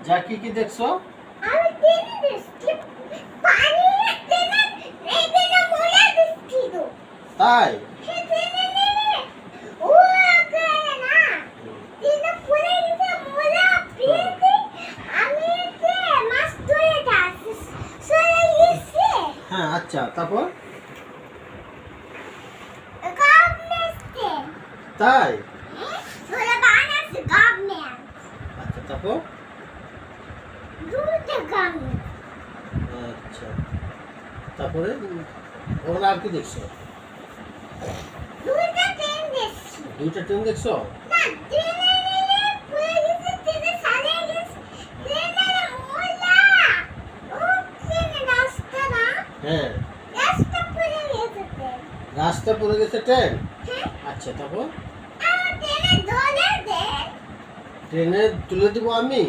যা কি কি দেখছো? আমি ট্রেনে দেখছি পানি ট্রেনে এই ট্রেনে মোলা দেখছি তো তাই? সেই ট্রেনে নেমে ও করে না ট্রেনে পড়ে গেছে মোলা পেতে আমি এতে মাছ ধরে যাচ্ছি চলে গেছে হ্যাঁ আচ্ছা, তারপর? গভর্নমেন্টে তাই? চলে বানাচ্ছে গভর্নমেন্ট আচ্ছা, তারপর? দুটো গভর্নমেন্ট আচ্ছা, তারপরে ওখানে আর কি দেখছো? দুটো ট্রেন দেখছি দুইটা ট্রেন দেখছো? না ট্রেনে নেমে পড়ে গেছে ট্রেনে সারে গেছে ট্রেনে মোলা ও ট্রেনে রাস্তা না হ্যাঁ, রাস্তা পড়ে গেছে ট্রেন রাস্তা পড়ে গেছে ট্রেন। হ্যাঁ আচ্ছা, তারপর? আমার ট্রেনে ধরে দেন ট্রেনে তুলে দিব আমি?